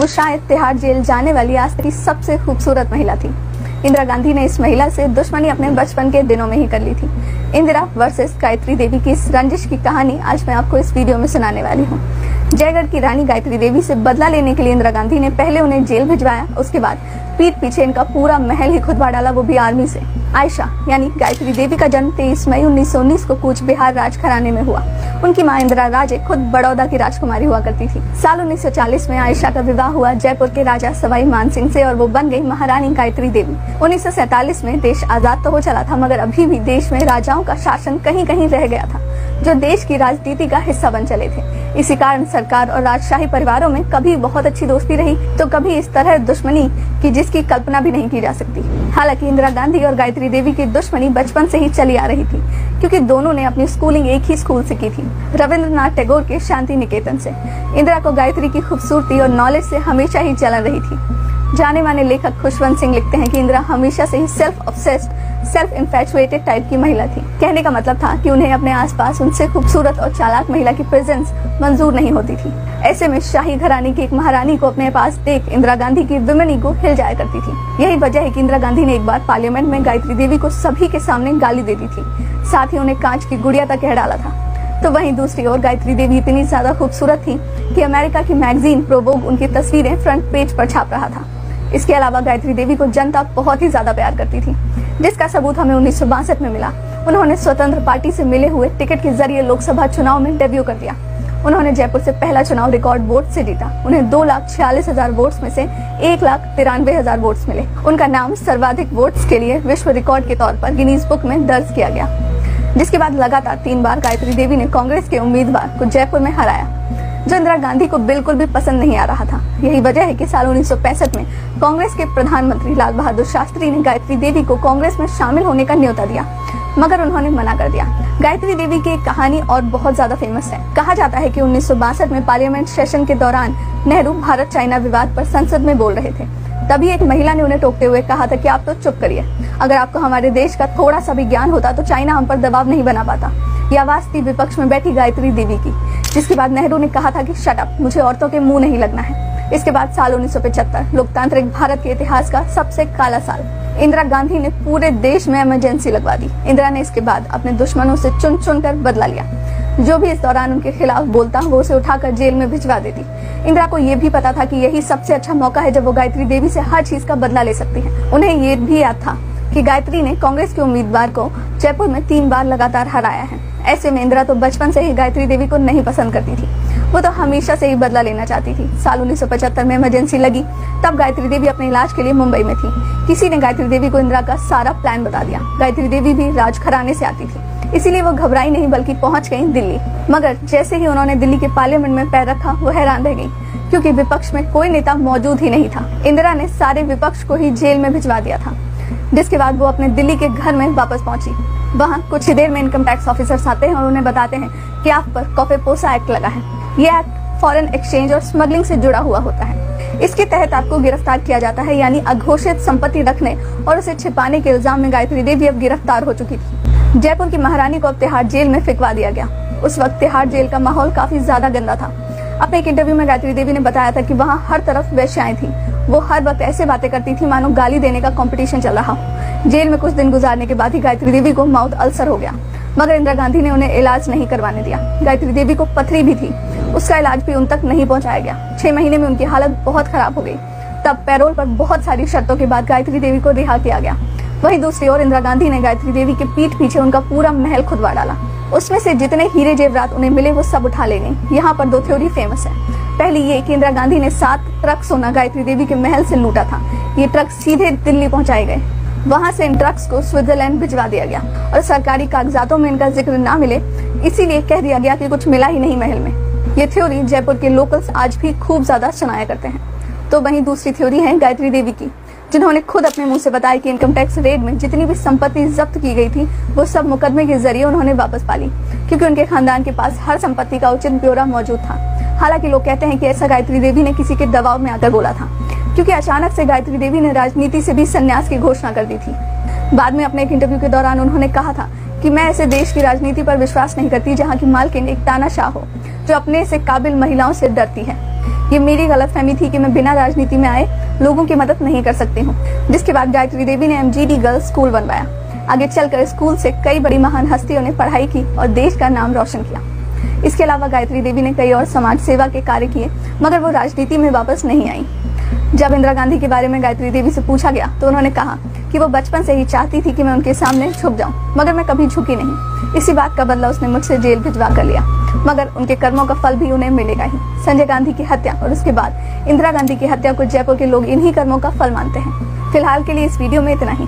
वो शायद तिहाड़ जेल जाने वाली आज तक की सबसे खूबसूरत महिला थी। इंदिरा गांधी ने इस महिला से दुश्मनी अपने बचपन के दिनों में ही कर ली थी। इंदिरा वर्सेस गायत्री देवी की इस रंजिश की कहानी आज मैं आपको इस वीडियो में सुनाने वाली हूँ। जयगढ़ की रानी गायत्री देवी से बदला लेने के लिए इंदिरा गांधी ने पहले उन्हें जेल भिजवाया, उसके बाद पीठ पीछे इनका पूरा महल ही खुदवा डाला, वो भी आर्मी से। आयशा यानी गायत्री देवी का जन्म 23 मई 1919 को कूच बिहार राजघराने में हुआ। उनकी मां इंदिरा राजे खुद बड़ौदा की राजकुमारी हुआ करती थी। साल 1940 में आयशा का विवाह हुआ जयपुर के राजा सवाई मानसिंह से और वो बन गई महारानी गायत्री देवी। 1947 में देश आजाद तो हो चला था, मगर अभी भी देश में राजाओं का शासन कहीं कहीं रह गया था, जो देश की राजनीति का हिस्सा बन चले थे। इसी कारण सरकार और राजशाही परिवारों में कभी बहुत अच्छी दोस्ती रही तो कभी इस तरह दुश्मनी की जिसकी कल्पना भी नहीं की जा सकती। हालांकि इंदिरा गांधी और गायत्री देवी की दुश्मनी बचपन से ही चली आ रही थी, क्योंकि दोनों ने अपनी स्कूलिंग एक ही स्कूल से की थी, रविंद्रनाथ टैगोर के शांति निकेतन से। इंदिरा को गायत्री की खूबसूरती और नॉलेज से हमेशा ही जलन रही थी। जाने माने लेखक खुशवंत सिंह लिखते हैं कि इंदिरा हमेशा से ही self obsessed, self infatuated type की महिला थी। कहने का मतलब था कि उन्हें अपने आसपास उनसे खूबसूरत और चालाक महिला की प्रेजेंस मंजूर नहीं होती थी। ऐसे में शाही घराने की एक महारानी को अपने पास देख इंदिरा गांधी की विमेन ईगो हिल जाया करती थी। यही वजह है कि इंदिरा गांधी ने एक बार पार्लियामेंट में गायत्री देवी को सभी के सामने गाली दे दी थी, साथ ही उन्हें कांच की गुड़िया तक कह डाला था। तो वहीं दूसरी ओर गायत्री देवी इतनी ज्यादा खूबसूरत थी कि अमेरिका की मैगजीन प्रोवोग उनकी तस्वीरें फ्रंट पेज पर छाप रहा था। इसके अलावा गायत्री देवी को जनता बहुत ही ज्यादा प्यार करती थी, जिसका सबूत हमें 1962 में मिला। उन्होंने स्वतंत्र पार्टी से मिले हुए टिकट के जरिए लोकसभा चुनाव में डेब्यू कर दिया। उन्होंने जयपुर से पहला चुनाव रिकॉर्ड वोट से जीता। उन्हें 2,46,000 वोट्स में से 1,93,000 वोट्स मिले। उनका नाम सर्वाधिक वोट्स के लिए विश्व रिकॉर्ड के तौर पर गिनीज बुक में दर्ज किया गया। जिसके बाद लगातार 3 बार गायत्री देवी ने कांग्रेस के उम्मीदवार को जयपुर में हराया, जो इंदिरा गांधी को बिल्कुल भी पसंद नहीं आ रहा था। यही वजह है कि साल 1965 में कांग्रेस के प्रधानमंत्री लाल बहादुर शास्त्री ने गायत्री देवी को कांग्रेस में शामिल होने का न्योता दिया, मगर उन्होंने मना कर दिया। गायत्री देवी की एक कहानी और बहुत ज्यादा फेमस है। कहा जाता है कि 1962 में पार्लियामेंट सेशन के दौरान नेहरू भारत चाइना विवाद पर संसद में बोल रहे थे। तभी एक महिला ने उन्हें टोकते हुए कहा था कि आप तो चुप करिए, अगर आपको हमारे देश का थोड़ा सा भी ज्ञान होता तो चाइना हम पर दबाव नहीं बना पाता। यह आवाज थी विपक्ष में बैठी गायत्री देवी की, जिसके बाद नेहरू ने कहा था कि शट अप, मुझे औरतों के मुंह नहीं लगना है। इसके बाद साल 1975 लोकतांत्रिक भारत के इतिहास का सबसे काला साल। इंदिरा गांधी ने पूरे देश में इमरजेंसी लगवा दी। इंदिरा ने इसके बाद अपने दुश्मनों से चुन चुन कर बदला लिया। जो भी इस दौरान उनके खिलाफ बोलता वो उसे उठाकर जेल में भिजवा देती। इंदिरा को ये भी पता था कि यही सबसे अच्छा मौका है जब वो गायत्री देवी से हर चीज का बदला ले सकती है। उन्हें ये भी याद था कि गायत्री ने कांग्रेस के उम्मीदवार को जयपुर में 3 बार लगातार हराया है। ऐसे में इंदिरा तो बचपन से ही गायत्री देवी को नहीं पसंद करती थी, वो तो हमेशा से ही बदला लेना चाहती थी। साल 1975 में इमरजेंसी लगी, तब गायत्री देवी अपने इलाज के लिए मुंबई में थी। किसी ने गायत्री देवी को इंदिरा का सारा प्लान बता दिया। गायत्री देवी भी राजघराने से आती थी, इसीलिए वो घबराई नहीं बल्कि पहुंच गई दिल्ली। मगर जैसे ही उन्होंने दिल्ली के पार्लियामेंट में पैर रखा, वो हैरान रह गई, क्योंकि विपक्ष में कोई नेता मौजूद ही नहीं था। इंदिरा ने सारे विपक्ष को ही जेल में भिजवा दिया था। जिसके बाद वो अपने दिल्ली के घर में वापस पहुंची। वहाँ कुछ ही देर में इनकम टैक्स ऑफिसर्स आते हैं और उन्हें बताते हैं कि आप पर कॉफेपोसा एक्ट लगा है। ये एक्ट फॉरेन एक्सचेंज और स्मगलिंग से जुड़ा हुआ होता है। इसके तहत आपको गिरफ्तार किया जाता है, यानी अघोषित संपत्ति रखने और उसे छिपाने के इल्जाम में गायत्री देवी अब गिरफ्तार हो चुकी थी। जयपुर की महारानी को अब तिहाड़ जेल में फिकवा दिया गया। उस वक्त तिहाड़ जेल का माहौल काफी ज्यादा गंदा था। अपने एक इंटरव्यू में गायत्री देवी ने बताया था कि वहाँ हर तरफ वेश्याएं थी। वो हर वक्त ऐसे बातें करती थी मानो गाली देने का कंपटीशन चल रहा हो। जेल में कुछ दिन गुजारने के बाद ही गायत्री देवी को माउथ अल्सर हो गया, मगर इंदिरा गांधी ने उन्हें इलाज नहीं करवाने दिया। गायत्री देवी को पथरी भी थी, उसका इलाज भी उन तक नहीं पहुंचाया गया। 6 महीने में उनकी हालत बहुत खराब हो गई। तब पैरोल पर बहुत सारी शर्तों के बाद गायत्री देवी को रिहा किया गया। वहीं दूसरी ओर इंदिरा गांधी ने गायत्री देवी के पीठ पीछे उनका पूरा महल खुदवा डाला। उसमें से जितने हीरे जेवरात उन्हें मिले वो सब उठा ले गई। यहाँ पर 2 थ्योरी फेमस है। पहली ये कि इंदिरा गांधी ने 7 ट्रक सोना गायत्री देवी के महल से लूटा था। ये ट्रक सीधे दिल्ली पहुंचाए गए। वहां से इन ट्रक्स को स्विट्जरलैंड भिजवा दिया गया और सरकारी कागजातों में इनका जिक्र ना मिले, इसीलिए कह दिया गया कि कुछ मिला ही नहीं महल में। ये थ्योरी जयपुर के लोकल्स आज भी खूब ज्यादा सुनाया करते हैं। तो वहीं दूसरी थ्योरी है गायत्री देवी की, जिन्होंने खुद अपने मुंह से बताया कि इनकम टैक्स रेड में जितनी भी संपत्ति जब्त की गई थी वो सब मुकदमे के जरिए उन्होंने वापस पा ली, क्योंकि उनके खानदान के पास हर संपत्ति का उचित ब्यौरा मौजूद था। हालांकि लोग कहते हैं कि ऐसा गायत्री देवी ने किसी के दबाव में आकर बोला था, क्योंकि अचानक से गायत्री देवी ने राजनीति से भी संन्यास की घोषणा कर दी थी। बाद में अपने एक इंटरव्यू के दौरान उन्होंने कहा था कि मैं ऐसे देश की राजनीति पर विश्वास नहीं करती जहाँ की मालकिन एक तानाशाह हो जो अपने से काबिल महिलाओं से डरती है। ये मेरी गलतफहमी थी कि मैं बिना राजनीति में आए लोगों की मदद नहीं कर सकती हूँ। जिसके बाद गायत्री देवी ने MGD गर्ल्स स्कूल बनवाया। आगे चलकर स्कूल से कई बड़ी महान हस्तियों ने पढ़ाई की और देश का नाम रोशन किया। इसके अलावा गायत्री देवी ने कई और समाज सेवा के कार्य किए, मगर वो राजनीति में वापस नहीं आई। जब इंदिरा गांधी के बारे में गायत्री देवी से पूछा गया तो उन्होंने कहा कि वो बचपन से ही चाहती थी कि मैं उनके सामने झुक जाऊं, मगर मैं कभी झुकी नहीं। इसी बात का बदला उसने मुझसे जेल भिजवा कर लिया, मगर उनके कर्मों का फल भी उन्हें मिलेगा ही। संजय गांधी की हत्या और उसके बाद इंदिरा गांधी की हत्या को जयपुर के लोग इन्हीं कर्मों का फल मानते हैं। फिलहाल के लिए इस वीडियो में इतना ही।